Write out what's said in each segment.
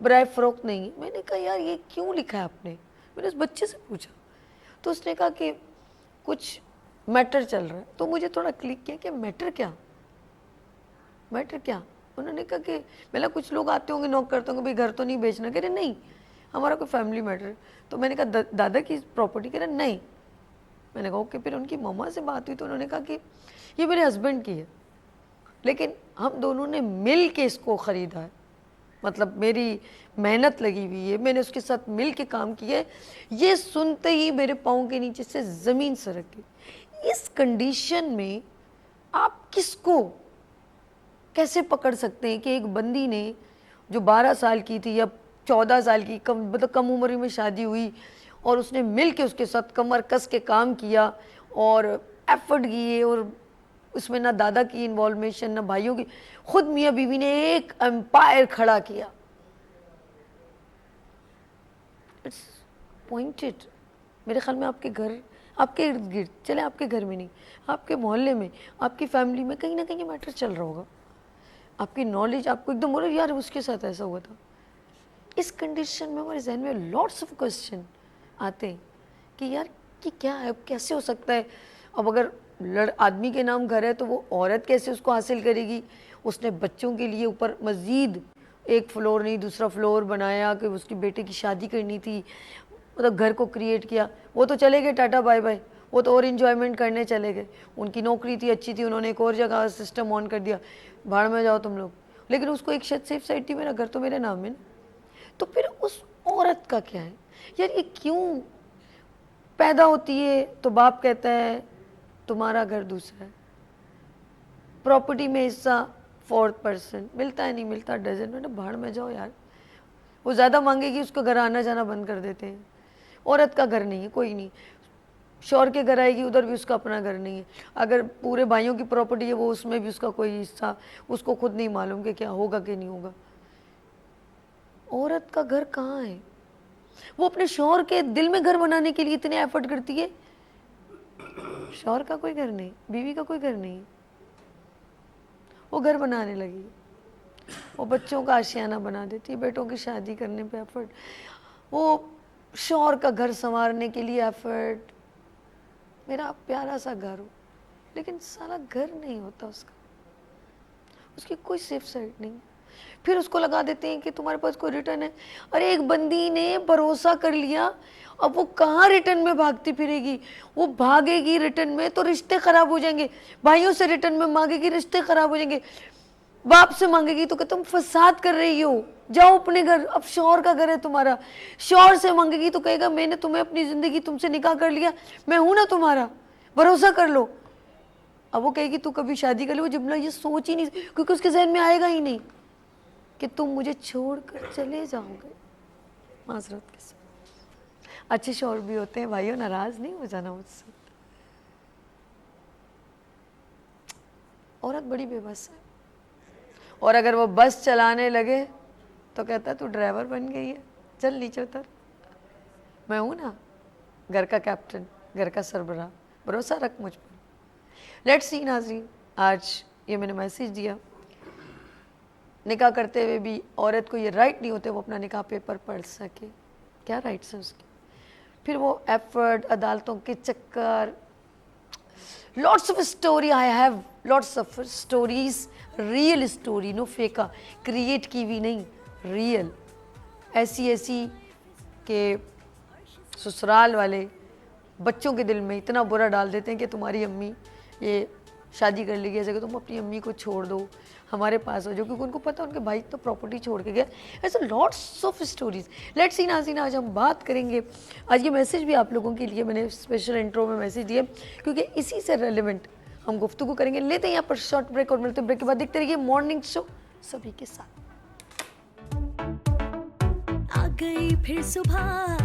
برائے فروخت نہیں ہے. میں نے کہا یار یہ کیوں لکھا ہے آپ نے؟ میں نے اس بچے سے پوچھا تو اس نے کہا کہ کچھ میٹر چل رہا ہے. تو مجھے تھوڑا کلک کیا کہ میٹر کیا؟ میٹر کیا؟ انہوں نے کہا کہ مطلب کچھ لوگ آتے ہوں گے نوک کرتے ہوں گے بھائی گھر تو نہیں بیچنا. کہہ رہے نہیں ہمارا کوئی فیملی میٹر ہے. تو میں نے کہا دادا کی پراپرٹی؟ کہہ رہے نہیں. میں نے کہا اوکے. پھر ان کی مما سے بات ہوئی تو انہوں نے کہا کہ یہ میرے ہسبینڈ کی ہے لیکن ہم دونوں نے مل کے اس کو خریدا ہے, مطلب میری محنت لگی ہوئی ہے, میں نے اس کے ساتھ مل کے کام کیا ہے. یہ سنتے ہی میرے پاؤں کے نیچے سے زمین سرک گئی. اس کنڈیشن میں آپ کس کو کیسے پکڑ سکتے ہیں کہ ایک بندی نے جو 12 سال کی تھی یا 14 سال کی مطلب کم عمری میں شادی ہوئی اور اس نے مل کے اس کے ساتھ کمر کس کے کام کیا اور ایفرٹ کیے, اور اس میں نہ دادا کی انوالومنٹ نہ بھائیوں کی, خود میاں بیوی نے ایک امپائر کھڑا کیا. It's pointed. میرے خیال میں آپ کے گھر, آپ کے ارد گرد, چلے آپ کے گھر میں نہیں, آپ کے محلے میں, آپ کی فیملی میں کہیں نہ کہیں میٹر چل رہا ہوگا. آپ کی نالج آپ کو ایک دم ہو رہا ہے یار اس کے ساتھ ایسا ہوا تھا. اس کنڈیشن میں ہمارے ذہن میں لاٹس آف کوسچن آتے ہیں کہ یار کہ کیا ہے, کیسے ہو سکتا ہے. اب اگر آدمی کے نام گھر ہے تو وہ عورت کیسے اس کو حاصل کرے گی؟ اس نے بچوں کے لیے اوپر مزید ایک فلور نہیں دوسرا فلور بنایا کہ اس کی بیٹے کی شادی کرنی تھی, مطلب گھر کو کریٹ کیا. وہ تو چلے گئے ٹاٹا بائی بائی, وہ تو اور انجوائمنٹ کرنے چلے گئے. ان کی نوکری تھی اچھی تھی, انہوں نے ایک اور جگہ سسٹم آن کر دیا, بھاڑ میں جاؤ تم لوگ. لیکن اس کو ایک شت سیف سائٹ تھی, میرا گھر تو میرے نام ہے نا. تو پھر اس عورت کا کیا ہے یار؟ یہ کیوں پیدا ہوتی ہے تو باپ کہتا ہے تمہارا گھر دوسرا ہے, پراپرٹی میں حصہ 4% ملتا ہے, نہیں ملتا ڈزن میں, بھاڑ میں جاؤ یار. وہ زیادہ مانگے گی اس کو گھر آنا جانا بند کر دیتے ہیں. عورت کا گھر نہیں ہے کوئی نہیں, شوہر کے گھر آئے گی ادھر بھی اس کا اپنا گھر نہیں ہے. اگر پورے بھائیوں کی پراپرٹی ہے وہ اس میں بھی اس کا کوئی حصہ اس کو خود نہیں معلوم کہ کیا ہوگا کہ نہیں ہوگا. عورت کا گھر کہاں ہے؟ وہ اپنے شوہر کے دل میں گھر بنانے کے لیے اتنے ایفرٹ کرتی ہے. شوہر کا کوئی گھر نہیں, بیوی کا کوئی گھر نہیں, وہ گھر بنانے لگی. وہ بچوں کا آشیانہ بنا دیتی ہے, بیٹوں کی شادی کرنے پہ ایفرٹ, وہ شوہر کا گھر سنوارنے کے لیے ایفرٹ. میرا پیارا سا گھر ہو لیکن سارا گھر نہیں ہوتا اس کا, اس کی کوئی سیف سائٹ نہیں. پھر اس کو لگا دیتے ہیں کہ تمہارے پاس کوئی ریٹرن ہے. ارے ایک بندی نے بھروسہ کر لیا, اب وہ کہاں ریٹرن میں بھاگتی پھرے گی؟ وہ بھاگے گی ریٹرن میں تو رشتے خراب ہو جائیں گے. بھائیوں سے ریٹرن میں مانگے گی رشتے خراب ہو جائیں گے. باپ سے مانگے گی تو کہ تم فساد کر رہی ہو, جاؤ اپنے گھر. اب شوہر کا گھر ہے تمہارا, شوہر سے مانگے گی تو کہے گا میں نے تمہیں اپنی زندگی تم سے نکاح کر لیا, میں ہوں نا تمہارا, بھروسہ کر لو. اب وہ کہے گی تو کبھی شادی کر لو. وہ جملہ یہ سوچ ہی نہیں, کیونکہ اس کے ذہن میں آئے گا ہی نہیں کہ تم مجھے چھوڑ کر چلے جاؤ گے. معذرت کے ساتھ, اچھے شوہر بھی ہوتے ہیں بھائیوں, ناراض نہیں ہو جانا مجھ سے. عورت بڑی بے بس ہے, اور اگر وہ بس چلانے لگے تو کہتا ہے تو ڈرائیور بن گئی ہے, چل نیچے اتر, میں ہوں نا گھر کا کیپٹن, گھر کا سربراہ, بھروسہ رکھ مجھ پر. لیٹس سی ناظرین, آج یہ میں نے میسیج دیا, نکاح کرتے ہوئے بھی عورت کو یہ رائٹ نہیں ہوتے وہ اپنا نکاح پیپر پڑھ سکے. کیا رائٹس ہیں اس کے؟ پھر وہ ایفرٹ, عدالتوں کے چکر, lots of story. I have lots of stories, real story, no فیکا, کریٹ کی بھی نہیں, ریئل. ایسی کہ سسرال والے بچوں کے دل میں اتنا برا ڈال دیتے ہیں کہ تمہاری امی یہ شادی کر لے گی, ایسے کہ تم اپنی امی کو چھوڑ دو, ہمارے پاس ہو جاؤ, کیونکہ ان کو پتہ ان کے بھائی تو پراپرٹی چھوڑ کے گیا. ایسے lots of stories. Let's see ناظرین, آج ہم بات کریں گے, آج یہ میسیج بھی آپ لوگوں کے لیے میں نے اسپیشل انٹرو میں میسیج دیا کیونکہ اسی سے ریلیونٹ ہم گفتگو کریں گے. لیتے ہیں یہاں پر شارٹ بریک اور ملتے ہیں بریک کے بعد. دیکھتے رہیے مارننگ شو سبھی کے ساتھ. آ گئی پھر صبح,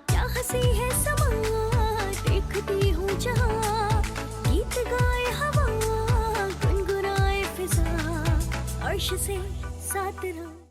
کیا ہنسی ہے سما, دیکھتی ہوں جہاں, گیت گائے ہوا, گنگنائے فضا, عرش سے ساتھ رہوں.